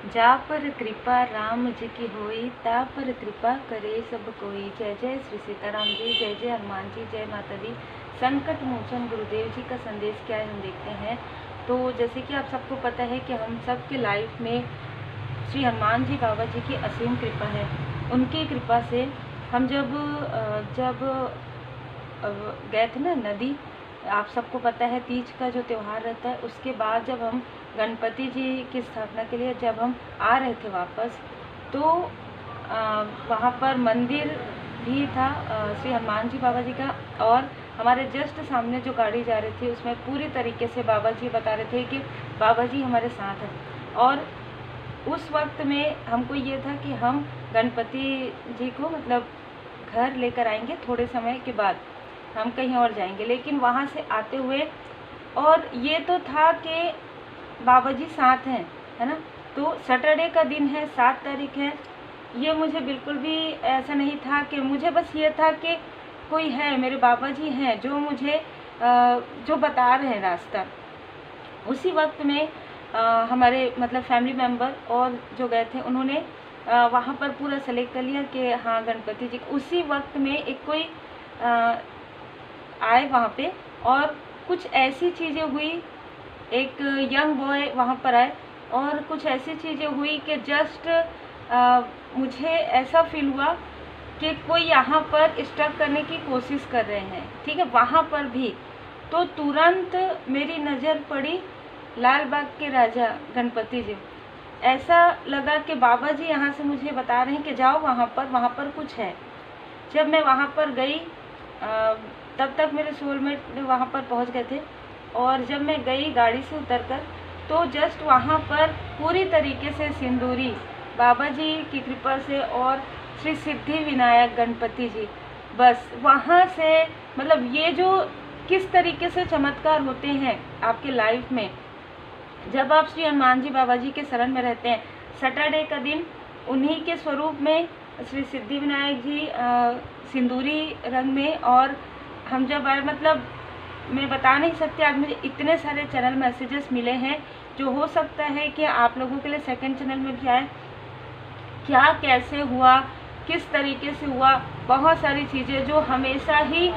जा पर कृपा राम जी की होई, ता पर कृपा करे सब कोई। जय जय श्री सीताराम जी, जय जय हनुमान जी, जय माता दी। संकट मोचन गुरुदेव जी का संदेश क्या है हम देखते हैं। तो जैसे कि आप सबको पता है कि हम सब के लाइफ में श्री हनुमान जी बाबा जी की असीम कृपा है। उनकी कृपा से हम जब गए थे ना नदी, आप सबको पता है तीज का जो त्यौहार रहता है, उसके बाद जब हम गणपति जी की स्थापना के लिए जब हम आ रहे थे वापस, तो वहाँ पर मंदिर भी था श्री हनुमान जी बाबा जी का, और हमारे जस्ट सामने जो गाड़ी जा रही थी उसमें पूरी तरीके से बाबा जी बता रहे थे कि बाबा जी हमारे साथ हैं। और उस वक्त में हमको ये था कि हम गणपति जी को मतलब घर लेकर आएंगे, थोड़े समय के बाद हम कहीं और जाएंगे। लेकिन वहाँ से आते हुए, और ये तो था कि बाबा जी साथ हैं, है ना। तो सैटरडे का दिन है, 7 तारीख है। ये मुझे बिल्कुल भी ऐसा नहीं था कि मुझे बस ये था कि कोई है, मेरे बाबा जी हैं जो मुझे जो बता रहे हैं रास्ता। उसी वक्त में हमारे मतलब फैमिली मेम्बर और जो गए थे उन्होंने वहाँ पर पूरा सेलेक्ट कर लिया कि हाँ गणपति जी। उसी वक्त में एक कोई आए वहाँ पे, और कुछ ऐसी चीज़ें हुई, एक यंग बॉय वहाँ पर आए और कुछ ऐसी चीज़ें हुई कि जस्ट मुझे ऐसा फील हुआ कि कोई यहाँ पर स्टक करने की कोशिश कर रहे हैं, ठीक है, वहाँ पर भी। तो तुरंत मेरी नज़र पड़ी लाल बाग के राजा गणपति जी। ऐसा लगा कि बाबा जी यहाँ से मुझे बता रहे हैं कि जाओ वहाँ पर कुछ है। जब मैं वहाँ पर गई तब तक मेरे सोलमेट वहाँ पर पहुँच गए थे, और जब मैं गई गाड़ी से उतरकर, तो जस्ट वहाँ पर पूरी तरीके से सिंदूरी बाबा जी की कृपा से और श्री सिद्धि विनायक गणपति जी, बस वहाँ से मतलब ये जो किस तरीके से चमत्कार होते हैं आपके लाइफ में जब आप श्री हनुमान जी बाबा जी के शरण में रहते हैं। सैटरडे का दिन उन्हीं के स्वरूप में श्री सिद्धि विनायक जी सिंदूरी रंग में, और हम जब आए मतलब मैं बता नहीं सकती, आज मुझे इतने सारे चैनल मैसेजेस मिले हैं, जो हो सकता है कि आप लोगों के लिए सेकंड चैनल में भी आए, क्या कैसे हुआ, किस तरीके से हुआ, बहुत सारी चीज़ें जो हमेशा ही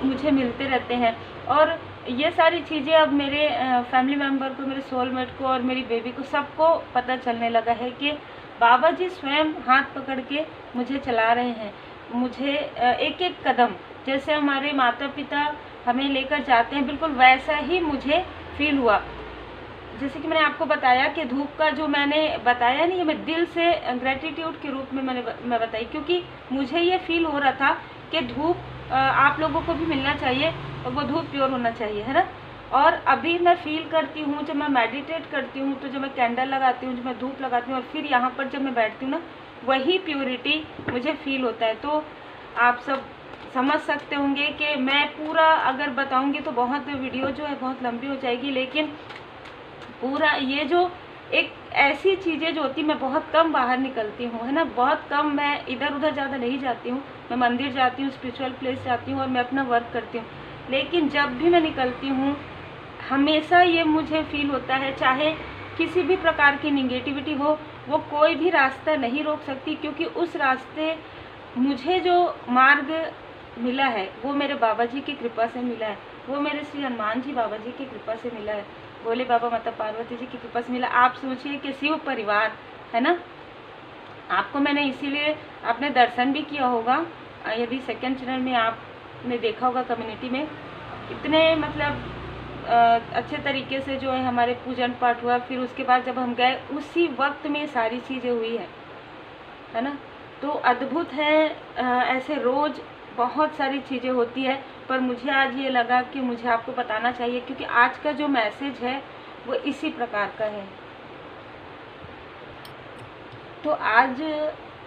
मुझे मिलते रहते हैं। और ये सारी चीज़ें अब मेरे फैमिली मेम्बर को, मेरे सोलमेट को और मेरी बेबी को सबको पता चलने लगा है कि बाबा जी स्वयं हाथ पकड़ के मुझे चला रहे हैं। मुझे एक एक कदम जैसे हमारे माता पिता हमें लेकर जाते हैं, बिल्कुल वैसा ही मुझे फील हुआ। जैसे कि मैंने आपको बताया कि धूप का जो मैंने बताया नहीं, मैं दिल से ग्रेटिट्यूड के रूप में मैं बताई, क्योंकि मुझे ये फील हो रहा था कि धूप आप लोगों को भी मिलना चाहिए और वो धूप प्योर होना चाहिए, है ना। और अभी मैं फील करती हूँ जब मैं मेडिटेट करती हूँ, तो जब मैं कैंडल लगाती हूँ, जब मैं धूप लगाती हूँ और फिर यहाँ पर जब मैं बैठती हूँ ना, वही प्योरिटी मुझे फील होता है। तो आप सब समझ सकते होंगे कि मैं पूरा अगर बताऊँगी तो बहुत वीडियो जो है बहुत लंबी हो जाएगी, लेकिन पूरा ये जो एक ऐसी चीज़ें जो होती, मैं बहुत कम बाहर निकलती हूँ, है ना, बहुत कम, मैं इधर उधर ज़्यादा नहीं जाती हूँ। मैं मंदिर जाती हूँ, स्पिरिचुअल प्लेस जाती हूँ और मैं अपना वर्क करती हूँ, लेकिन जब भी मैं निकलती हूँ हमेशा ये मुझे फील होता है, चाहे किसी भी प्रकार की निगेटिविटी हो, वो कोई भी रास्ता नहीं रोक सकती, क्योंकि उस रास्ते मुझे जो मार्ग मिला है वो मेरे बाबा जी की कृपा से मिला है, वो मेरे श्री हनुमान जी बाबा जी की कृपा से मिला है, भोले बाबा माता पार्वती जी की कृपा से मिला। आप सोचिए कि शिव परिवार, है ना, आपको मैंने इसीलिए आपने दर्शन भी किया होगा, यदि सेकंड चैनल में आपने देखा होगा कम्युनिटी में, इतने मतलब अच्छे तरीके से जो है हमारे पूजन पाठ हुआ। फिर उसके बाद जब हम गए उसी वक्त में सारी चीज़ें हुई है ना। तो अद्भुत है, ऐसे रोज़ बहुत सारी चीज़ें होती है, पर मुझे आज ये लगा कि मुझे आपको बताना चाहिए, क्योंकि आज का जो मैसेज है वो इसी प्रकार का है। तो आज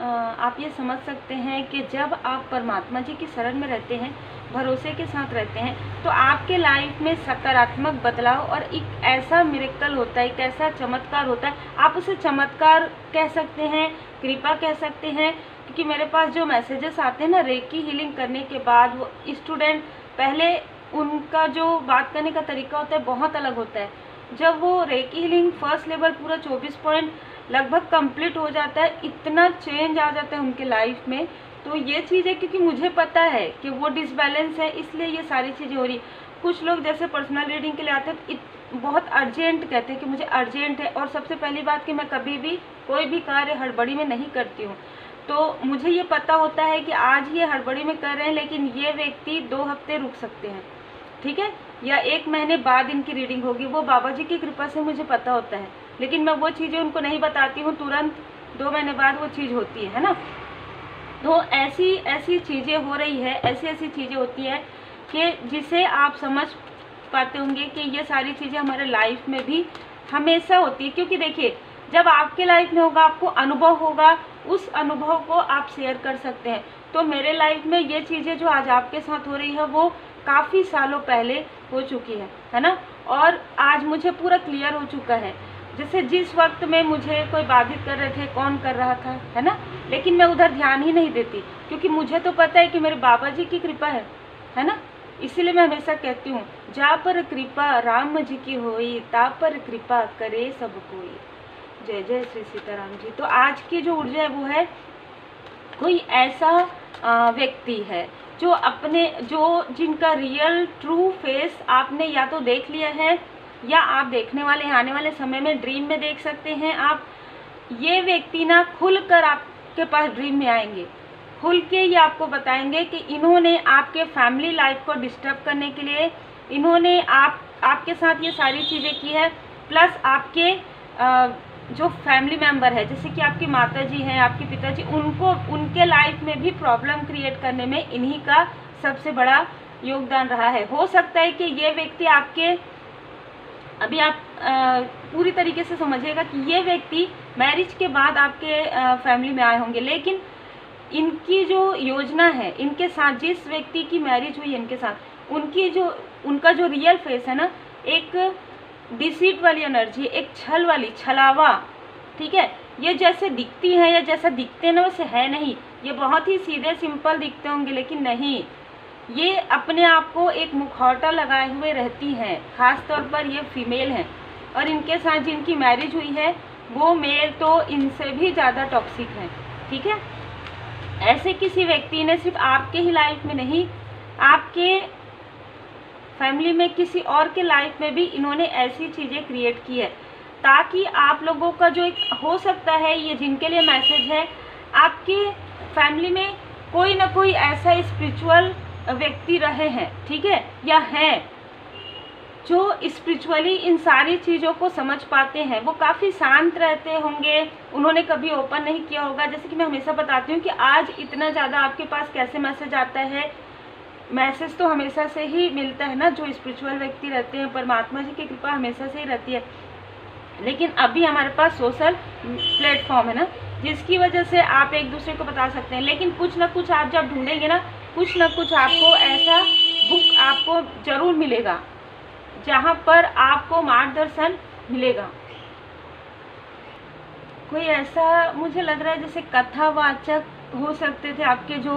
आप ये समझ सकते हैं कि जब आप परमात्मा जी की शरण में रहते हैं, भरोसे के साथ रहते हैं, तो आपके लाइफ में सकारात्मक बदलाव और एक ऐसा मिरेकल होता है, एक ऐसा चमत्कार होता है। आप उसे चमत्कार कह सकते हैं, कृपा कह सकते हैं, क्योंकि मेरे पास जो मैसेजेस आते हैं ना, रेकी हीलिंग करने के बाद वो स्टूडेंट, पहले उनका जो बात करने का तरीका होता है बहुत अलग होता है, जब वो रेकी हीलिंग फर्स्ट लेवल पूरा 24 पॉइंट लगभग कंप्लीट हो जाता है, इतना चेंज आ जाता है उनके लाइफ में। तो ये चीज़ है, क्योंकि मुझे पता है कि वो डिसबैलेंस है, इसलिए ये सारी चीज़ें हो रही। कुछ लोग जैसे पर्सनल रीडिंग के लिए आते हैं तो बहुत अर्जेंट कहते हैं कि मुझे अर्जेंट है। और सबसे पहली बात कि मैं कभी भी कोई भी कार्य हड़बड़ी में नहीं करती हूँ। तो मुझे ये पता होता है कि आज ये हड़बड़ी में कर रहे हैं, लेकिन ये व्यक्ति 2 हफ्ते रुक सकते हैं, ठीक है, या 1 महीने बाद इनकी रीडिंग होगी। वो बाबा जी की कृपा से मुझे पता होता है, लेकिन मैं वो चीज़ें उनको नहीं बताती हूँ, तुरंत 2 महीने बाद वो चीज़ होती है ना। तो ऐसी ऐसी चीज़ें हो रही है, ऐसी ऐसी चीज़ें होती है कि जिसे आप समझ पाते होंगे कि ये सारी चीज़ें हमारे लाइफ में भी हमेशा होती है। क्योंकि देखिए, जब आपके लाइफ में होगा, आपको अनुभव होगा, उस अनुभव को आप शेयर कर सकते हैं। तो मेरे लाइफ में ये चीज़ें जो आज आपके साथ हो रही है वो काफ़ी सालों पहले हो चुकी है ना। और आज मुझे पूरा क्लियर हो चुका है। जैसे जिस वक्त में मुझे कोई बाधित कर रहे थे, कौन कर रहा था, है ना, लेकिन मैं उधर ध्यान ही नहीं देती, क्योंकि मुझे तो पता है कि मेरे बाबा जी की कृपा है ना। इसीलिए मैं हमेशा कहती हूँ, जा पर कृपा राम जी की होई, ता पर कृपा करे सब कोई। जय जय श्री सीताराम जी। तो आज की जो ऊर्जा है वो है, कोई ऐसा व्यक्ति है जो जिनका रियल ट्रू फेस आपने या तो देख लिया है, या आप देखने वाले आने वाले समय में ड्रीम में देख सकते हैं आप। ये व्यक्ति ना खुलकर आपके पास ड्रीम में आएंगे, खुल के ये आपको बताएंगे कि इन्होंने आपके फैमिली लाइफ को डिस्टर्ब करने के लिए इन्होंने आपके साथ ये सारी चीज़ें की है। प्लस आपके जो फैमिली मेंबर है, जैसे कि आपकी माता जी हैं, आपके पिताजी, उनके लाइफ में भी प्रॉब्लम क्रिएट करने में इन्हीं का सबसे बड़ा योगदान रहा है। हो सकता है कि ये व्यक्ति आपके, अभी आप पूरी तरीके से समझिएगा कि ये व्यक्ति मैरिज के बाद आपके फैमिली में आए होंगे, लेकिन इनकी जो योजना है, इनके साथ जिस व्यक्ति की मैरिज हुई है इनके साथ, उनका जो रियल फेस है ना, एक डिसीट वाली एनर्जी, एक छल वाली, छलावा, ठीक है। ये जैसे दिखती है या जैसा दिखते हैं ना, वैसे है नहीं। ये बहुत ही सीधे सिंपल दिखते होंगे, लेकिन नहीं, ये अपने आप को एक मुखौटा लगाए हुए रहती हैं। खास तौर पर ये फीमेल हैं, और इनके साथ जिनकी मैरिज हुई है वो मेल तो इनसे भी ज़्यादा टॉक्सिक हैं, ठीक है। ऐसे किसी व्यक्ति ने सिर्फ आपके ही लाइफ में नहीं, आपके फैमिली में किसी और के लाइफ में भी इन्होंने ऐसी चीज़ें क्रिएट की है, ताकि आप लोगों का जो एक हो सकता है, ये जिनके लिए मैसेज है, आपके फैमिली में कोई ना कोई ऐसा स्पिरिचुअल व्यक्ति रहे हैं, ठीक है, या हैं जो स्पिरिचुअली इन सारी चीज़ों को समझ पाते हैं। वो काफ़ी शांत रहते होंगे, उन्होंने कभी ओपन नहीं किया होगा। जैसे कि मैं हमेशा बताती हूँ कि आज इतना ज़्यादा आपके पास कैसे मैसेज आता है। मैसेज तो हमेशा से ही मिलता है ना, जो स्पिरिचुअल व्यक्ति रहते हैं, परमात्मा जी की कृपा हमेशा से ही रहती है। लेकिन अभी हमारे पास सोशल प्लेटफॉर्म है ना, जिसकी वजह से आप एक दूसरे को बता सकते हैं। लेकिन कुछ ना कुछ आप जब ढूंढेंगे ना, कुछ ना कुछ आपको ऐसा बुक आपको ज़रूर मिलेगा जहाँ पर आपको मार्गदर्शन मिलेगा। कोई ऐसा मुझे लग रहा है जैसे कथावाचक हो सकते थे आपके, जो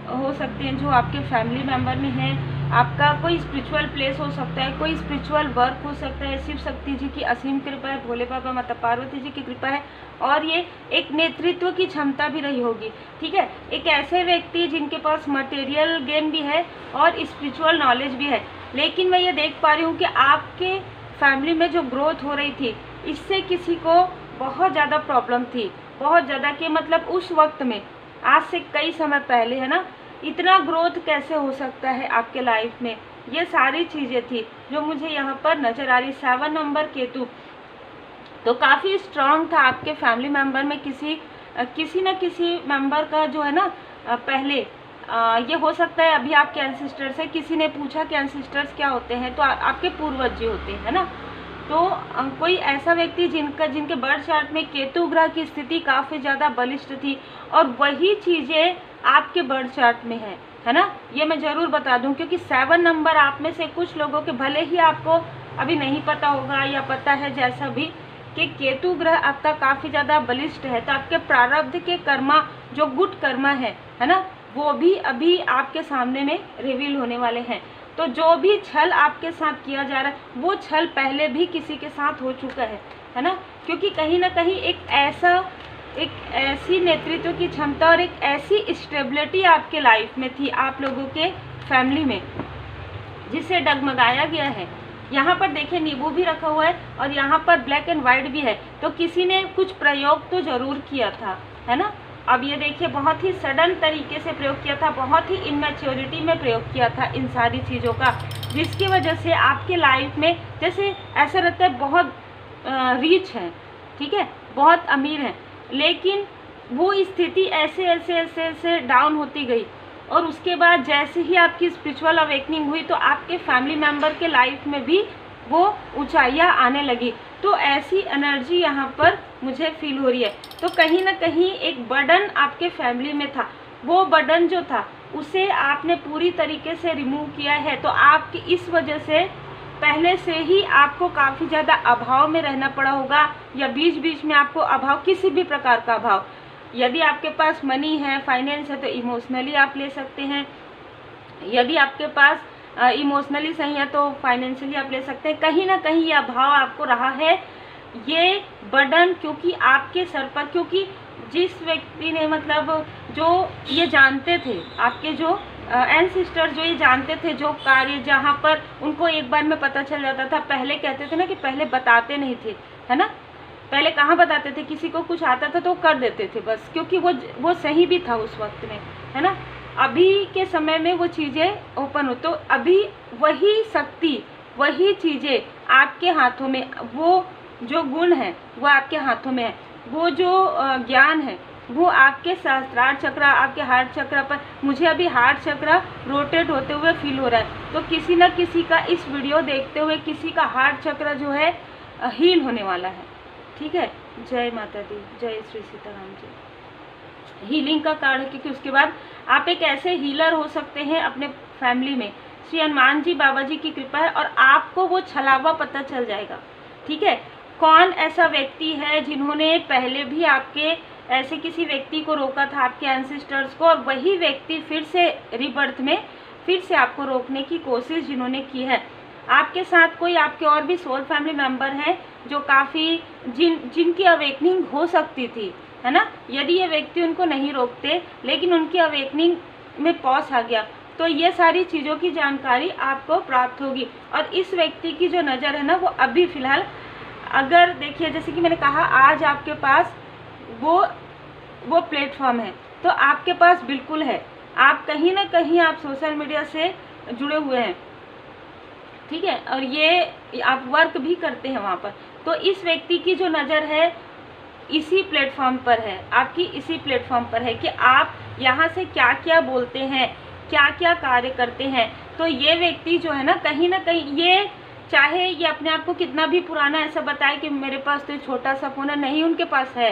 हो सकते हैं जो आपके फैमिली मेंबर में हैं। आपका कोई स्पिरिचुअल प्लेस हो सकता है, कोई स्पिरिचुअल वर्क हो सकता है। शिव शक्ति जी की असीम कृपा है, भोले बाबा माता पार्वती जी की कृपा है, और ये एक नेतृत्व की क्षमता भी रही होगी, ठीक है। एक ऐसे व्यक्ति जिनके पास मटेरियल गेन भी है और स्पिरिचुअल नॉलेज भी है। लेकिन मैं ये देख पा रही हूँ कि आपके फैमिली में जो ग्रोथ हो रही थी, इससे किसी को बहुत ज़्यादा प्रॉब्लम थी, बहुत ज़्यादा, कि मतलब उस वक्त में, आज से कई समय पहले, है ना, इतना ग्रोथ कैसे हो सकता है आपके लाइफ में। ये सारी चीज़ें थी जो मुझे यहाँ पर नज़र आ रही। 7 नंबर केतु तो काफ़ी स्ट्रांग था आपके फैमिली मेंबर में। किसी न किसी मेंबर का जो है ना, पहले ये हो सकता है अभी आपके एंसेस्टर्स है। किसी ने पूछा कि एंसेस्टर्स क्या होते हैं, तो आपके पूर्वज जी होते हैं ना। तो कोई ऐसा व्यक्ति जिनके बर्थ चार्ट में केतु ग्रह की स्थिति काफ़ी ज़्यादा बलिष्ठ थी, और वही चीज़ें आपके बर्थ चार्ट में है ना। ये मैं ज़रूर बता दूं, क्योंकि 7 नंबर आप में से कुछ लोगों के, भले ही आपको अभी नहीं पता होगा या पता है जैसा भी, कि केतु ग्रह आपका काफ़ी ज़्यादा बलिष्ठ है। तो आपके प्रारब्ध के कर्मा, जो गुड कर्मा है ना, वो भी अभी आपके सामने में रिवील होने वाले हैं। तो जो भी छल आपके साथ किया जा रहा है वो छल पहले भी किसी के साथ हो चुका है ना। क्योंकि कहीं ना कहीं एक ऐसी नेतृत्व की क्षमता और एक ऐसी स्टेबिलिटी आपके लाइफ में थी, आप लोगों के फैमिली में, जिसे डगमगाया गया है। यहाँ पर देखिए नींबू भी रखा हुआ है और यहाँ पर ब्लैक एंड वाइट भी है, तो किसी ने कुछ प्रयोग तो जरूर किया था, है ना। अब ये देखिए बहुत ही सडन तरीके से प्रयोग किया था, बहुत ही इनमेच्योरिटी में प्रयोग किया था इन सारी चीज़ों का, जिसकी वजह से आपके लाइफ में जैसे ऐसा रहता है बहुत रीच है, ठीक है, बहुत अमीर है, लेकिन वो स्थिति ऐसे डाउन होती गई और उसके बाद जैसे ही आपकी स्पिरिचुअल अवेकनिंग हुई तो आपके फैमिली मेम्बर के लाइफ में भी वो ऊंचाइयां आने लगी। तो ऐसी एनर्जी यहाँ पर मुझे फील हो रही है। तो कहीं ना कहीं एक बर्डन आपके फैमिली में था, वो बर्डन जो था उसे आपने पूरी तरीके से रिमूव किया है। तो आपकी इस वजह से पहले से ही आपको काफ़ी ज़्यादा अभाव में रहना पड़ा होगा, या बीच बीच में आपको अभाव, किसी भी प्रकार का अभाव, यदि आपके पास मनी है, फाइनेंस है, तो इमोशनली आप ले सकते हैं, यदि आपके पास इमोशनली सही है तो फाइनेंशियली आप ले सकते हैं। कहीं ना कहीं ये अभाव आपको रहा है, ये बर्डन क्योंकि आपके सर पर, क्योंकि जिस व्यक्ति ने मतलब जो ये जानते थे, आपके जो एंसेस्टर जो ये जानते थे, जो कार्य जहाँ पर उनको एक बार में पता चल जाता था। पहले कहते थे ना कि पहले बताते नहीं थे, है ना, पहले कहाँ बताते थे, किसी को कुछ आता था तो कर देते थे बस, क्योंकि वो सही भी था उस वक्त में, है ना। अभी के समय में वो चीज़ें ओपन हो, तो अभी वही शक्ति, वही चीज़ें आपके हाथों में, वो जो गुण है वो आपके हाथों में है, वो जो ज्ञान है वो आपके सहस्त्रार चक्र, आपके हार्ट चक्र पर, मुझे अभी हार्ट चक्र रोटेट होते हुए फील हो रहा है। तो किसी न किसी का इस वीडियो देखते हुए किसी का हार्ट चक्र जो है हील होने वाला है, ठीक है। जय माता दी, जय श्री सीताराम जी। हीलिंग का कार्ड है, क्योंकि उसके बाद आप एक ऐसे हीलर हो सकते हैं अपने फैमिली में। श्री हनुमान जी बाबा जी की कृपा है और आपको वो छलावा पता चल जाएगा, ठीक है। कौन ऐसा व्यक्ति है जिन्होंने पहले भी आपके ऐसे किसी व्यक्ति को रोका था, आपके एंसेस्टर्स को, और वही व्यक्ति फिर से रिबर्थ में फिर से आपको रोकने की कोशिश जिन्होंने की है। आपके साथ कोई आपके और भी सोल फैमिली मेंबर हैं जो काफ़ी जिनकी अवेकनिंग हो सकती थी, है ना। यदि ये व्यक्ति उनको नहीं रोकते लेकिन उनकी अवेकनिंग में पॉज आ गया, तो ये सारी चीज़ों की जानकारी आपको प्राप्त होगी। और इस व्यक्ति की जो नज़र है ना वो अभी फ़िलहाल, अगर देखिए जैसे कि मैंने कहा आज आपके पास वो प्लेटफॉर्म है, तो आपके पास बिल्कुल है, आप कहीं ना कहीं आप सोशल मीडिया से जुड़े हुए हैं, ठीक है, और ये आप वर्क भी करते हैं वहाँ पर। तो इस व्यक्ति की जो नज़र है इसी प्लेटफॉर्म पर है, आपकी इसी प्लेटफॉर्म पर है कि आप यहाँ से क्या क्या बोलते हैं, क्या क्या कार्य करते हैं। तो ये व्यक्ति जो है ना कहीं ये चाहे ये अपने आप को कितना भी पुराना ऐसा बताए कि मेरे पास तो छोटा सा फोन है, नहीं, उनके पास है,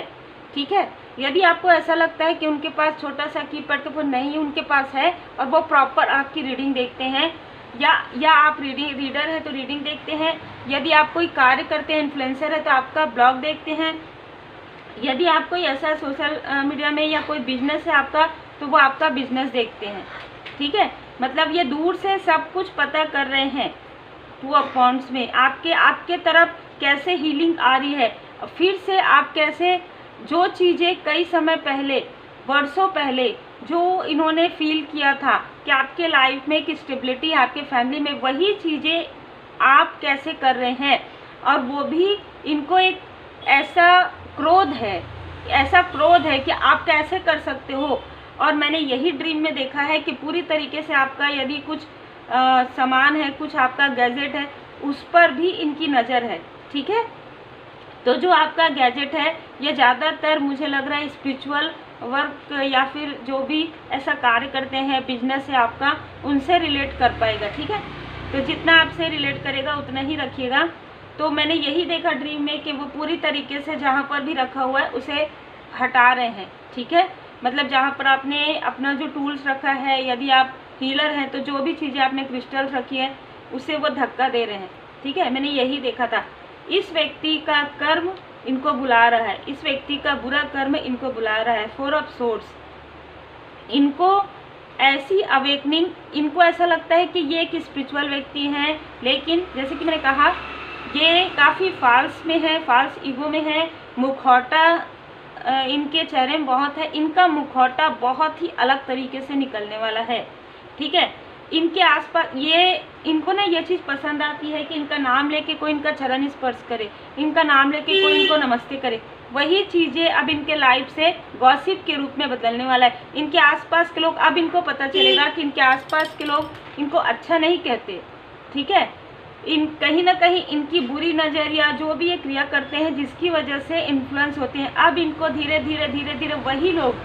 ठीक है। यदि आपको ऐसा लगता है कि उनके पास छोटा सा कीपैड का फोन, नहीं, उनके पास है, और वो प्रॉपर आपकी रीडिंग देखते हैं, या आप रीडर है तो रीडिंग देखते हैं, यदि आप कोई कार्य करते हैं, इन्फ्लुएंसर है तो आपका ब्लॉग देखते हैं, यदि आप कोई ऐसा सोशल मीडिया में या कोई बिजनेस है आपका, तो वो आपका बिजनेस देखते हैं, ठीक है। मतलब ये दूर से सब कुछ पता कर रहे हैं टू अकाउंट्स में आपके तरफ कैसे हीलिंग आ रही है, फिर से आप कैसे जो चीज़ें कई समय पहले, वर्षों पहले जो इन्होंने फील किया था कि आपके लाइफ में एक स्टेबिलिटी है आपके फैमिली में, वही चीज़ें आप कैसे कर रहे हैं। और वो भी इनको एक ऐसा क्रोध है कि आप कैसे कर सकते हो। और मैंने यही ड्रीम में देखा है कि पूरी तरीके से आपका यदि कुछ सामान है, कुछ आपका गैजेट है, उस पर भी इनकी नज़र है, ठीक है। तो जो आपका गैजेट है ये ज़्यादातर मुझे लग रहा है स्पिरिचुअल वर्क या फिर जो भी ऐसा कार्य करते हैं, बिजनेस है आपका, उनसे रिलेट कर पाएगा, ठीक है। तो जितना आपसे रिलेट करेगा उतना ही रखिएगा। तो मैंने यही देखा ड्रीम में कि वो पूरी तरीके से जहाँ पर भी रखा हुआ है उसे हटा रहे हैं, ठीक है। मतलब जहाँ पर आपने अपना जो टूल्स रखा है, यदि आप हीलर हैं तो जो भी चीज़ें आपने क्रिस्टल्स रखी है उसे वो धक्का दे रहे हैं, ठीक है। मैंने यही देखा था। इस व्यक्ति का कर्म इनको बुला रहा है, इस व्यक्ति का बुरा कर्म इनको बुला रहा है। 4 ऑफ सोर्ड्स, इनको ऐसी अवेकनिंग, इनको ऐसा लगता है कि ये एक स्पिरिचुअल व्यक्ति हैं, लेकिन जैसे कि मैंने कहा ये काफ़ी फॉल्स में है, फॉल्स ईगो में है। मुखौटा इनके चेहरे में बहुत है, इनका मुखौटा बहुत ही अलग तरीके से निकलने वाला है, ठीक है। इनके आसपास इनको ना ये चीज़ पसंद आती है कि इनका नाम लेके कोई इनका चरण स्पर्श करे, इनका नाम लेके कोई इनको नमस्ते करे। वही चीज़ें अब इनके लाइफ से गॉसिप के रूप में बदलने वाला है। इनके आसपास के लोग, अब इनको पता चलेगा कि इनके आसपास के लोग इनको अच्छा नहीं कहते, ठीक है। कहीं ना कहीं इनकी बुरी नज़र या जो भी ये क्रिया करते हैं जिसकी वजह से इन्फ्लुएंस होते हैं, अब इनको धीरे धीरे वही लोग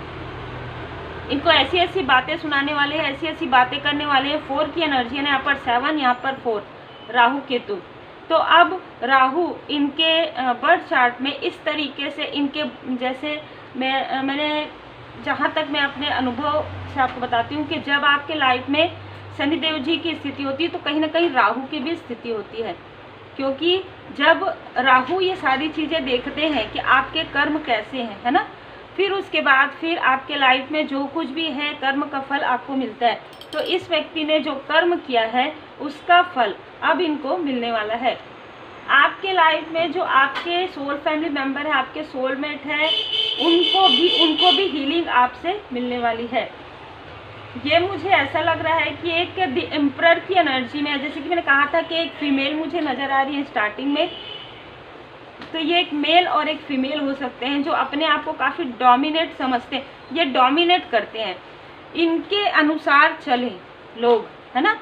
इनको ऐसी ऐसी बातें सुनाने वाले हैं, ऐसी ऐसी बातें करने वाले हैं। 4 की एनर्जी है, यहाँ पर 7, यहाँ पर 4, राहु केतु। तो अब राहु इनके बर्थ चार्ट में इस तरीके से इनके, जैसे मैंने जहाँ तक मैं अपने अनुभव से आपको बताती हूँ कि जब आपके लाइफ में शनिदेव जी की स्थिति होती है तो कहीं ना कहीं राहु की भी स्थिति होती है, क्योंकि जब राहु ये सारी चीज़ें देखते हैं कि आपके कर्म कैसे हैं, है ना, फिर उसके बाद फिर आपके लाइफ में जो कुछ भी है कर्म का फल आपको मिलता है। तो इस व्यक्ति ने जो कर्म किया है उसका फल अब इनको मिलने वाला है। आपके लाइफ में जो आपके सोल फैमिली मेंबर है, आपके सोलमेट है, उनको भी हीलिंग आपसे मिलने वाली है। ये मुझे ऐसा लग रहा है कि एक द एम्परर की एनर्जी में है। जैसे कि मैंने कहा था कि एक फीमेल मुझे नज़र आ रही है स्टार्टिंग में, तो ये एक मेल और एक फीमेल हो सकते हैं जो अपने आप को काफ़ी डोमिनेट समझते हैं, ये डोमिनेट करते हैं, इनके अनुसार चलें लोग, है ना।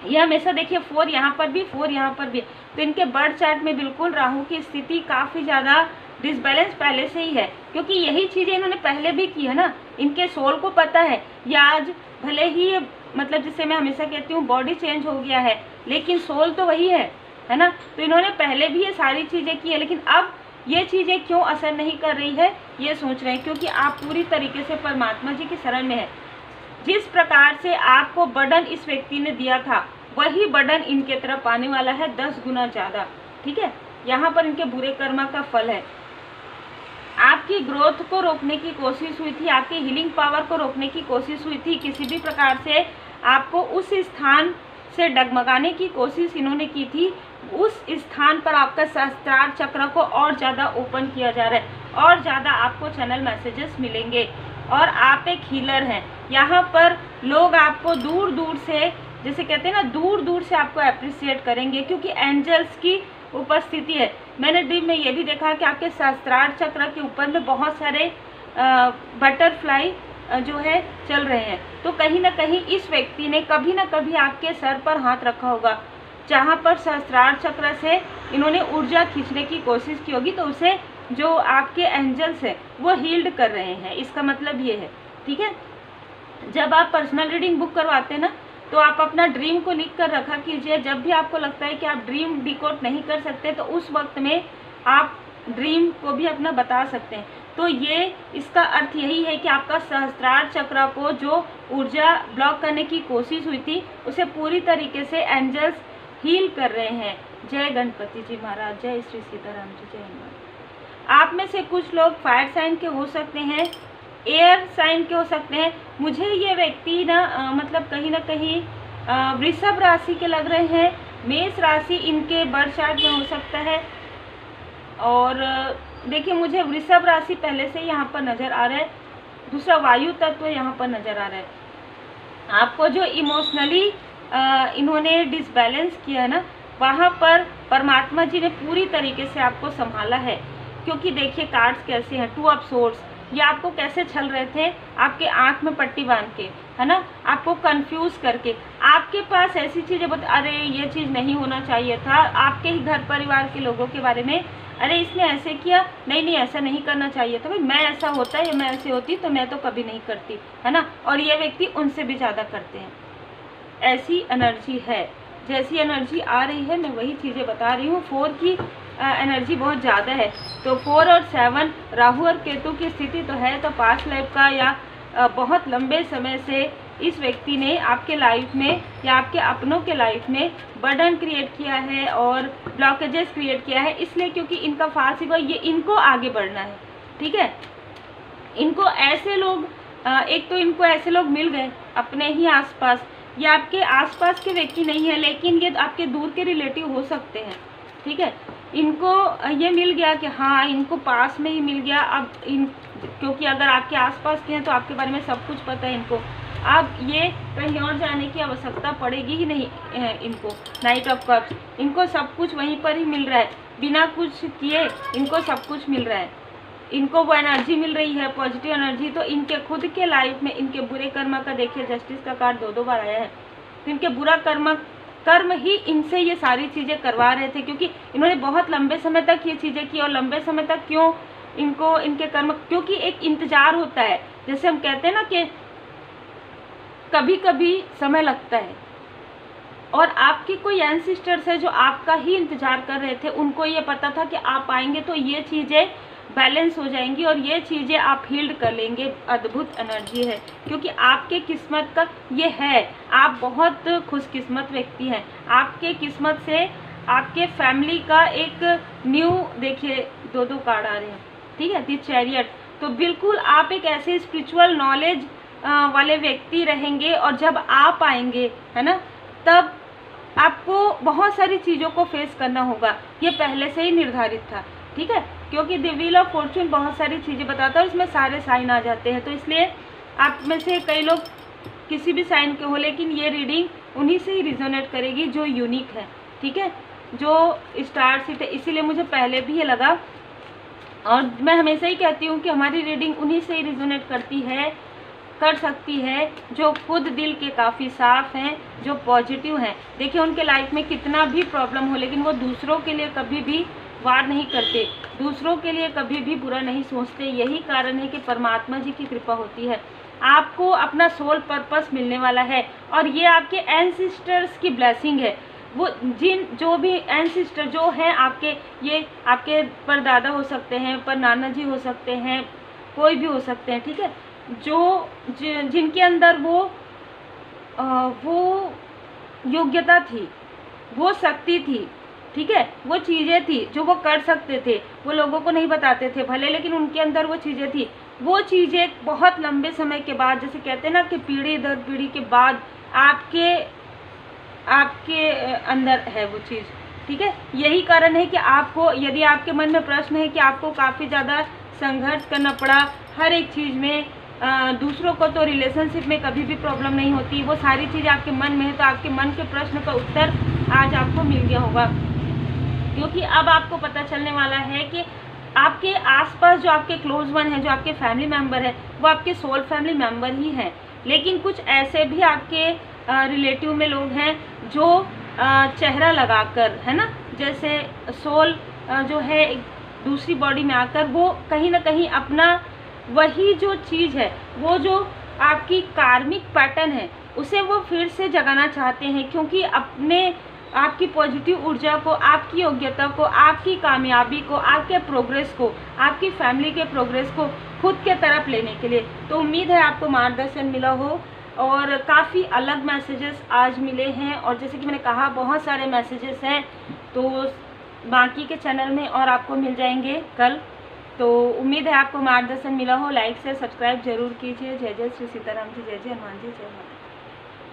ये हमेशा देखिए 4 यहाँ पर भी, 4 यहाँ पर भी, तो इनके बर्थ चार्ट में बिल्कुल राहु की स्थिति काफ़ी ज़्यादा डिसबैलेंस पहले से ही है, क्योंकि यही चीज़ें इन्होंने पहले भी की है ना। इनके सोल को पता है या आज भले ही मतलब जिससे मैं हमेशा कहती हूँ बॉडी चेंज हो गया है, लेकिन सोल तो वही है ना। तो इन्होंने पहले भी ये सारी चीज़ें की है, लेकिन अब ये चीज़ें क्यों असर नहीं कर रही है ये सोच रहे हैं, क्योंकि आप पूरी तरीके से परमात्मा जी की शरण में है। जिस प्रकार से आपको बर्डन इस व्यक्ति ने दिया था वही बर्डन इनके तरफ आने वाला है 10 गुना ज़्यादा, ठीक है। यहाँ पर इनके बुरे कर्मा का फल है। आपकी ग्रोथ को रोकने की कोशिश हुई थी, आपकी हीलिंग पावर को रोकने की कोशिश हुई थी, किसी भी प्रकार से आपको उस स्थान से डगमगाने की कोशिश इन्होंने की थी। उस स्थान पर आपका सहस्त्रार चक्र को और ज़्यादा ओपन किया जा रहा है, और ज़्यादा आपको चैनल मैसेजेस मिलेंगे, और आप एक हीलर हैं। यहाँ पर लोग आपको दूर दूर से, जैसे कहते हैं ना, दूर दूर से आपको अप्रिशिएट करेंगे, क्योंकि एंजल्स की उपस्थिति है। मैंने ड्रीम में ये भी देखा कि आपके सहस्त्रार चक्र के ऊपर में बहुत सारे बटरफ्लाई जो है चल रहे हैं। तो कहीं ना कहीं इस व्यक्ति ने कभी ना कभी आपके सर पर हाथ रखा होगा, जहाँ पर सहस्त्रार चक्र से इन्होंने ऊर्जा खींचने की कोशिश की होगी, तो उसे जो आपके एंजल्स हैं वो हील्ड कर रहे हैं। इसका मतलब ये है, ठीक है। जब आप पर्सनल रीडिंग बुक करवाते हैं ना, तो आप अपना ड्रीम को लिख कर रखा कीजिए। जब भी आपको लगता है कि आप ड्रीम डिकोड नहीं कर सकते, तो उस वक्त में आप ड्रीम को भी अपना बता सकते हैं। तो ये इसका अर्थ यही है कि आपका सहस्त्रार चक्र को जो ऊर्जा ब्लॉक करने की कोशिश हुई थी उसे पूरी तरीके से एंजल्स हील कर रहे हैं। जय गणपति जी महाराज, जय श्री सीताराम जी, जय हनुमान। आप में से कुछ लोग फायर साइन के हो सकते हैं, एयर साइन के हो सकते हैं। मुझे ये व्यक्ति ना मतलब कहीं ना कहीं वृषभ राशि के लग रहे हैं, मेष राशि इनके बर्थ चार्ट में हो सकता है। और देखिए मुझे वृषभ राशि पहले से यहाँ पर नज़र आ रहा है, दूसरा वायु तत्व यहाँ पर नज़र आ रहा है। आपको जो इमोशनली इन्होंने डिसबैलेंस किया है ना, वहाँ पर परमात्मा जी ने पूरी तरीके से आपको संभाला है। क्योंकि देखिए कार्ड्स कैसे हैं, 2 ऑफ सोर्ड्स, ये आपको कैसे छल रहे थे, आपके आँख में पट्टी बांध के, है ना, आपको कंफ्यूज करके। आपके पास ऐसी चीज़ें अरे ये चीज़ नहीं होना चाहिए था, आपके ही घर परिवार के लोगों के बारे में, अरे इसने ऐसे किया, नहीं ऐसा नहीं करना चाहिए था, भाई मैं ऐसा होता या मैं ऐसे होती तो मैं तो कभी नहीं करती, है ना। और ये व्यक्ति उनसे भी ज़्यादा करते हैं, ऐसी एनर्जी है। जैसी एनर्जी आ रही है मैं वही चीज़ें बता रही हूँ। 4 की एनर्जी बहुत ज़्यादा है, तो 4 और 7 राहु और केतु की स्थिति तो है। तो पास्ट लाइफ का या बहुत लंबे समय से इस व्यक्ति ने आपके लाइफ में या आपके अपनों के लाइफ में बर्डन क्रिएट किया है और ब्लॉकेजेस क्रिएट किया है, इसलिए क्योंकि इनका फालसी हुआ, ये इनको आगे बढ़ना है, ठीक है। इनको ऐसे लोग एक तो इनको ऐसे लोग मिल गए अपने ही आसपास, ये आपके आसपास के व्यक्ति नहीं है लेकिन ये आपके दूर के रिलेटिव हो सकते हैं, ठीक है। इनको ये मिल गया कि हाँ इनको पास में ही मिल गया। अब क्योंकि अगर आपके आसपास के हैं तो आपके बारे में सब कुछ पता है इनको, अब ये कहीं और जाने की आवश्यकता पड़ेगी ही नहीं इनको। नाइट ऑफ कप्स, इनको सब कुछ वहीं पर ही मिल रहा है, बिना कुछ किए इनको सब कुछ मिल रहा है, इनको वो एनर्जी मिल रही है, पॉजिटिव एनर्जी। तो इनके खुद के लाइफ में इनके बुरे कर्म का देखिए जस्टिस का कार्ड 2 बार आया है, तो इनके बुरा कर्म ही इनसे ये सारी चीज़ें करवा रहे थे, क्योंकि इन्होंने बहुत लंबे समय तक ये चीज़ें की। और लंबे समय तक क्यों इनको इनके कर्म, क्योंकि एक इंतज़ार होता है, जैसे हम कहते हैं ना कि कभी कभी समय लगता है, और आपके कोई एंसिस्टर्स है जो आपका ही इंतज़ार कर रहे थे, उनको ये पता था कि आप आएंगे तो ये चीज़ें बैलेंस हो जाएंगी और ये चीज़ें आप हील्ड कर लेंगे। अद्भुत एनर्जी है, क्योंकि आपके किस्मत का ये है, आप बहुत खुशकिस्मत व्यक्ति हैं। आपके किस्मत से आपके फैमिली का एक न्यू, देखिए 2 कार्ड आ रहे हैं, ठीक है, द चैरियट। तो बिल्कुल आप एक ऐसे स्पिरिचुअल नॉलेज वाले व्यक्ति रहेंगे, और जब आप आएंगे है ना, तब आपको बहुत सारी चीज़ों को फेस करना होगा, ये पहले से ही निर्धारित था, ठीक है। क्योंकि द व्हील ऑफ फॉर्चून बहुत सारी चीज़ें बताता है, उसमें सारे साइन आ जाते हैं, तो इसलिए आप में से कई लोग किसी भी साइन के हो, लेकिन ये रीडिंग उन्हीं से ही रिजोनेट करेगी जो यूनिक है, ठीक है, जो स्टार सीट है। इसीलिए मुझे पहले भी ये लगा, और मैं हमेशा ही कहती हूँ कि हमारी रीडिंग उन्हीं से ही रिजोनेट कर सकती है जो खुद दिल के काफ़ी साफ हैं, जो पॉजिटिव हैं। देखिए उनके लाइफ में कितना भी प्रॉब्लम हो, लेकिन वो दूसरों के लिए कभी भी वार नहीं करते, दूसरों के लिए कभी भी बुरा नहीं सोचते। यही कारण है कि परमात्मा जी की कृपा होती है, आपको अपना सोल पर्पस मिलने वाला है, और ये आपके एंसिस्टर्स की ब्लेसिंग है। वो जो भी एंसिस्टर जो हैं आपके, ये आपके परदादा हो सकते हैं, पर नाना जी हो सकते हैं, कोई भी हो सकते हैं, ठीक है, जिनके अंदर वो योग्यता थी, वो शक्ति थी, ठीक है, वो चीज़ें थी जो वो कर सकते थे, वो लोगों को नहीं बताते थे भले, लेकिन उनके अंदर वो चीज़ें थी। वो चीज़ें बहुत लंबे समय के बाद, जैसे कहते हैं ना कि पीढ़ी दर पीढ़ी के बाद आपके अंदर है वो चीज़, ठीक है। यही कारण है कि आपको, यदि आपके मन में प्रश्न है कि आपको काफ़ी ज़्यादा संघर्ष करना पड़ा हर एक चीज़ में, दूसरों को तो रिलेशनशिप में कभी भी प्रॉब्लम नहीं होती, वो सारी चीज़ आपके मन में है, तो आपके मन के प्रश्न का उत्तर आज आपको मिल गया होगा, क्योंकि अब आपको पता चलने वाला है कि आपके आसपास जो आपके क्लोज वन है, जो आपके फैमिली मेंबर है, वो आपके सोल फैमिली मेंबर ही हैं। लेकिन कुछ ऐसे भी आपके रिलेटिव में लोग हैं जो चेहरा लगाकर, है ना, जैसे सोल जो है दूसरी बॉडी में आकर, वो कहीं ना कहीं अपना वही जो चीज़ है, वो जो आपकी कार्मिक पैटर्न है, उसे वो फिर से जगाना चाहते हैं, क्योंकि आपकी पॉजिटिव ऊर्जा को, आपकी योग्यता को, आपकी कामयाबी को, आपके प्रोग्रेस को, आपकी फैमिली के प्रोग्रेस को खुद के तरफ लेने के लिए। तो उम्मीद है आपको मार्गदर्शन मिला हो, और काफ़ी अलग मैसेजेस आज मिले हैं, और जैसे कि मैंने कहा बहुत सारे मैसेजेस हैं, तो बाकी के चैनल में और आपको मिल जाएंगे कल। तो उम्मीद है आपको मार्गदर्शन मिला हो। लाइक शेयर सब्सक्राइब जरूर कीजिए। जय जय श्री सीताराम जी, जय जय हनुमान जी, जय माता।